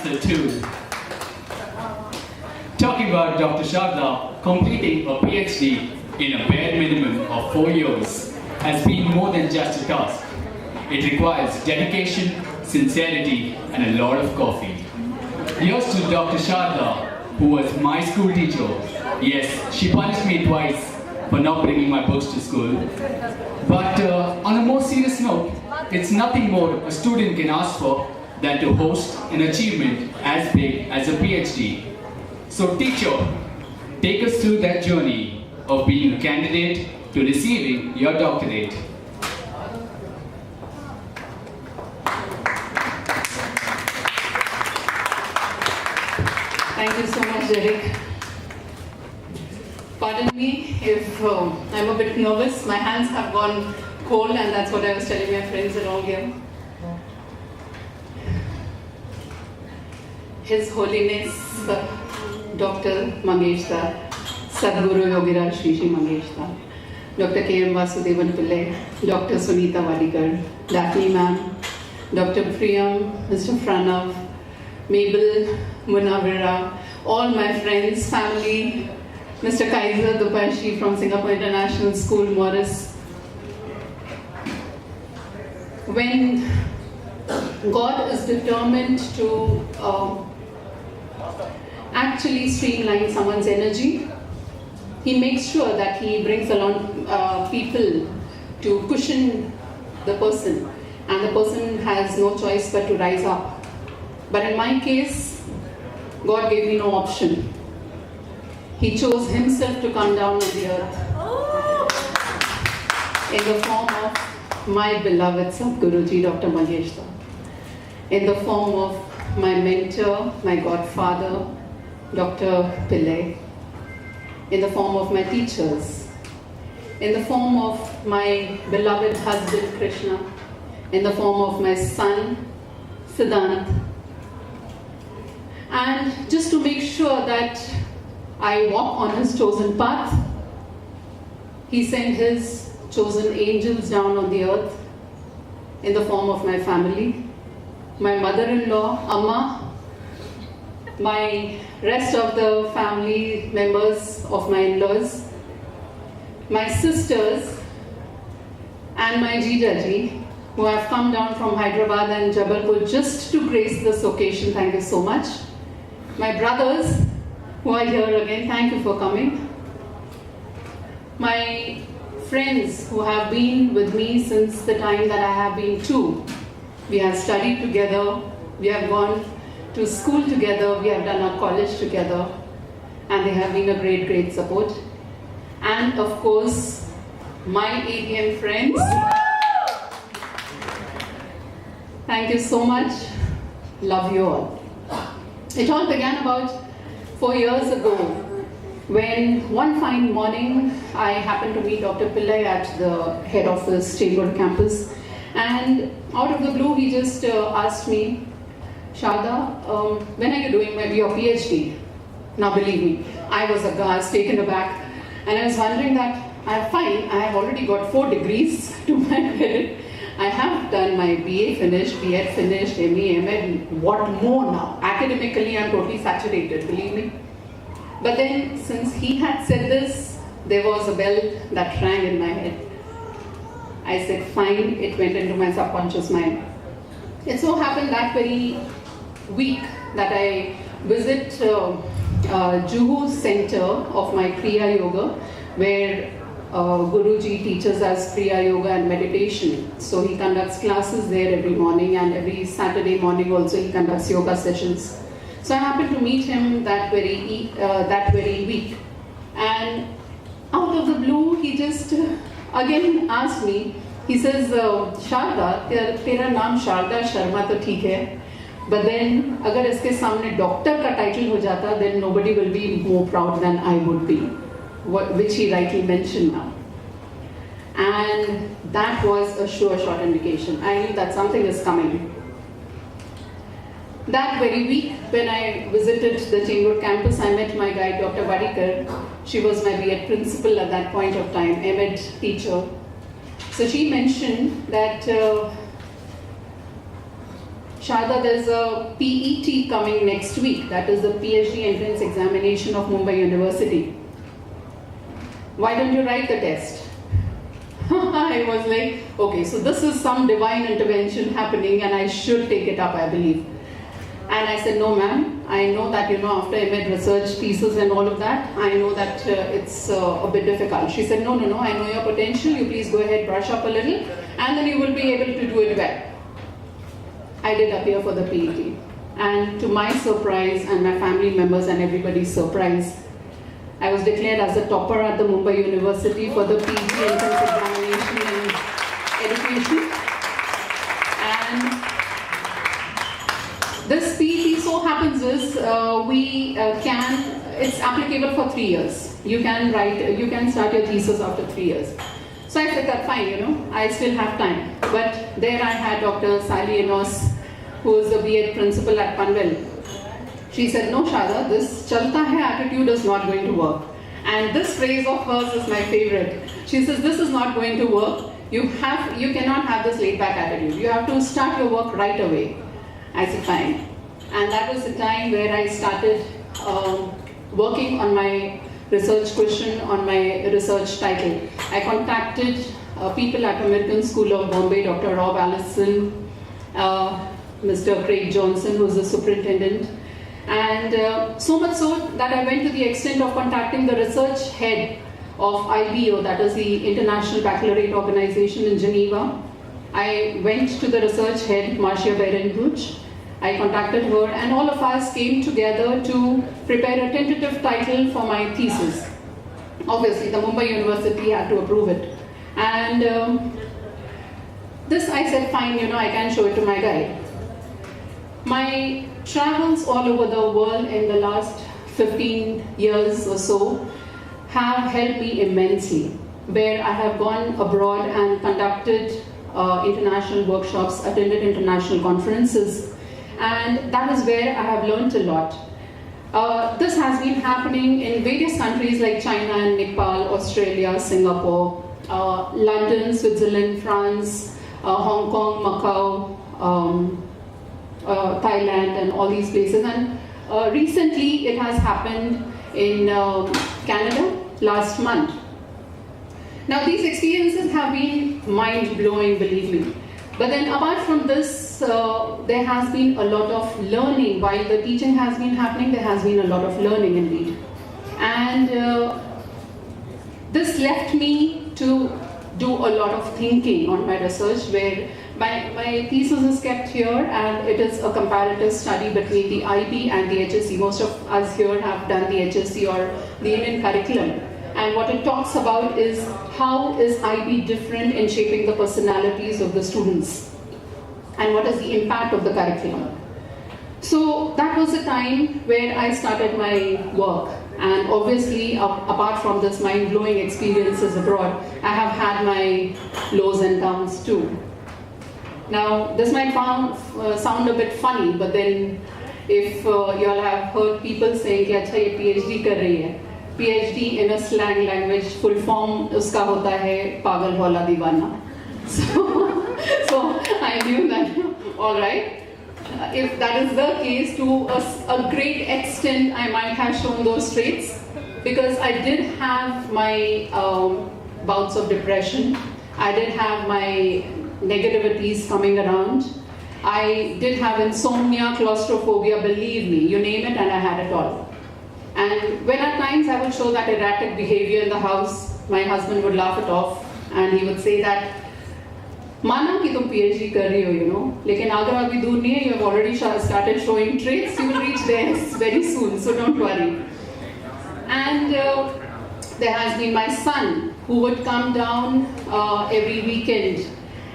Chapter 2. Talking about Dr. Sharda completing a PhD in a bare minimum of 4 years has been more than just a task. It requires dedication, sincerity, and a lot of coffee. Here's to Dr. Sharda, who was my school teacher. Yes, she punished me twice for not bringing my books to school. But on a more serious note, it's nothing more a student can ask for than to host an achievement as big as a PhD. So teacher, take us through that journey of being a candidate to receiving your doctorate. Thank you so much, Derek. Pardon me if I'm a bit nervous. My hands have gone cold, and that's what I was telling my friends around here. His Holiness Dr. Mangesh Dar, Sadguru Yogiraj Shri Mangesh Dar, Dr. K.M. Vasudevan Pillai, Dr. Sunita Wadikar, Daphne Ma'am, Dr. Priyam, Mr. Pranav, Mabel, Munawira, all my friends, family, Mr. Kaiser Dupashi from Singapore International School, Morris. When God is determined to actually streamline someone's energy, He makes sure that He brings along people to cushion the person, and the person has no choice but to rise up. But in my case, God gave me no option. He chose Himself to come down on the earth in the form of my beloved Sadguruji, Dr. Mangesh Dar, in the form of my mentor, my godfather, Dr. Pillai, in the form of my teachers, in the form of my beloved husband, Krishna, in the form of my son, Siddhant, and just to make sure that I walk on His chosen path, He sent His chosen angels down on the earth in the form of my family, my mother-in-law, Amma, my rest of the family members of my in-laws, my sisters, and my Jijaji, who have come down from Hyderabad and Jabalpur just to grace this occasion. Thank you so much. My brothers, who are here again, thank you for coming. My friends who have been with me since the time that I have been 2. We have studied together, we have gone to school together, we have done our college together, and they have been a great, great support. And of course, my ADM friends. Thank you so much. Love you all. It all began about 4 years ago, when one fine morning I happened to meet Dr. Pillai at the head office, Chambers campus, and out of the blue he just asked me, Sharda, when are you doing your PhD? Now believe me, I was aghast, taken aback, and I was wondering that I'm fine, I have already got 4 degrees to my credit. I have done my BA finished, BEd finished, ME, ML, what more now? Academically, I'm totally saturated, believe me. But then, since he had said this, there was a bell that rang in my head. I said, fine, it went into my subconscious mind. It so happened that very week that I visit Juhu Center of my Kriya Yoga, where Guruji teaches us Kriya Yoga and meditation. So he conducts classes there every morning, and every Saturday morning also he conducts yoga sessions. So I happened to meet him that very week, and out of the blue he just again asked me. He says, Sharda, तेरा नाम शारदा शर्मा तो ठीक है, but then अगर इसके सामने doctor का title हो जाता, then nobody will be more proud than I would be, which he rightly mentioned now. And that was a sure shot indication. I knew that something is coming. That very week, when I visited the Chambers campus, I met my guide, Dr. Wadikar. She was my BEd principal at that point of time, MEd teacher. So she mentioned that Shada, there's a PET coming next week. That is the PhD entrance examination of Mumbai University. Why don't you write the test? I was like, okay, so this is some divine intervention happening and I should take it up, I believe. And I said, no ma'am, I know that, after I made research thesis and all of that, I know that it's a bit difficult. She said, no, I know your potential, you please go ahead, brush up a little, and then you will be able to do it well. I did appear for the PET. And to my surprise and my family members and everybody's surprise, I was declared as a topper at the Mumbai University for the PG entrance examination in education. And this PET so happens is it's applicable for 3 years. You can start your thesis after 3 years. So I said that fine, I still have time. But there I had Dr. Sally Enos, who is the B.Ed principal at Panvel. She said, no Shada, this chalta hai attitude is not going to work. And this phrase of hers is my favorite. She says, this is not going to work. You cannot have this laid back attitude. You have to start your work right away. I said, fine. And that was the time where I started working on my research question, on my research title. I contacted people at American School of Bombay, Dr. Rob Allison, Mr. Craig Johnson, who is the superintendent. And so much so that I went to the extent of contacting the research head of IBO, that is the International Baccalaureate Organization in Geneva. I went to the research head, Marcia Berenbuch. I contacted her and all of us came together to prepare a tentative title for my thesis. Obviously, the Mumbai University had to approve it. And this I said, fine, I can show it to my guide. My travels all over the world in the last 15 years or so have helped me immensely, where I have gone abroad and conducted international workshops, attended international conferences, and that is where I have learned a lot. This has been happening in various countries like China and Nepal, Australia, Singapore, London, Switzerland, France, Hong Kong, Macau, Thailand, and all these places. And recently it has happened in Canada last month. Now these experiences have been mind-blowing, believe me. But then apart from this, there has been a lot of learning. While the teaching has been happening, there has been a lot of learning indeed. And this left me to do a lot of thinking on my research, where my thesis is kept here, and it is a comparative study between the IB and the HSC. Most of us here have done the HSC or the Indian curriculum. And what it talks about is how is IB different in shaping the personalities of the students, and what is the impact of the curriculum. So that was the time where I started my work. And obviously, apart from this mind-blowing experiences abroad, I have had my lows and downs too. Now, this might sound a bit funny, but then if you all have heard people saying कि अच्छा ये PhD कर रही है, PhD in a slang language, full form उसका होता है पागल भोला दीवाना. So I knew that, all right. If that is the case, to a great extent, I might have shown those traits, because I did have my bouts of depression. I did have my negativities coming around. I did have insomnia, claustrophobia, believe me, you name it, and I had it all. And when at times I would show that erratic behavior in the house, my husband would laugh it off, and he would say that, माना कि तुम PhD कर रही हो, लेकिन अगर अभी दूर नहीं है, you have already started showing traits, you will reach there very soon, so don't worry. And there has been my son, who would come down every weekend,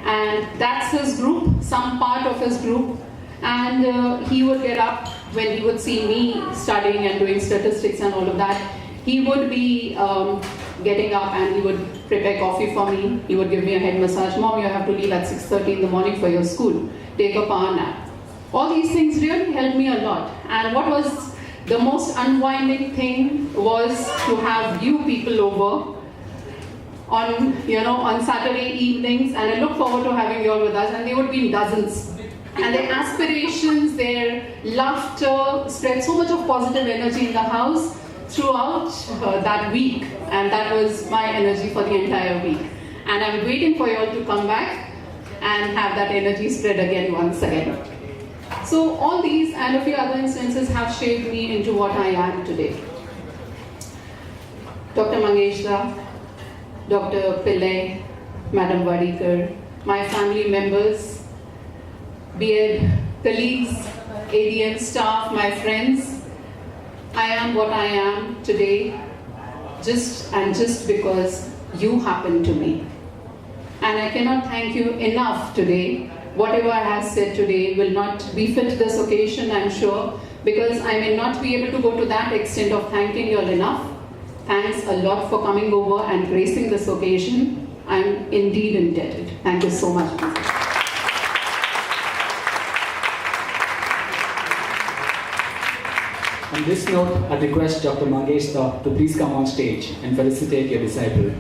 and that's his group, some part of his group, and he would get up when he would see me studying and doing statistics and all of that. He would be getting up and he would prepare coffee for me. He would give me a head massage. Mom, you have to leave at 6:30 in the morning for your school. Take a power nap. All these things really helped me a lot. And what was the most unwinding thing was to have you people over on Saturday evenings, and I look forward to having you all with us, and they would be in dozens. And their aspirations, their laughter spread so much of positive energy in the house throughout that week. And that was my energy for the entire week. And I'm waiting for you all to come back and have that energy spread again once again. So all these and a few other instances have shaped me into what I am today. Dr. Mangeshda, Dr. Pillai, Madam Wadikar, my family members, be it colleagues, ADM staff, my friends, I am what I am today just because you happened to me. And I cannot thank you enough today. Whatever I have said today will not befit this occasion, I'm sure, because I may not be able to go to that extent of thanking you all enough. Thanks a lot for coming over and gracing this occasion. I'm indeed indebted. Thank you so much. On this note, I request Dr. Mangeshda to please come on stage and felicitate your disciple.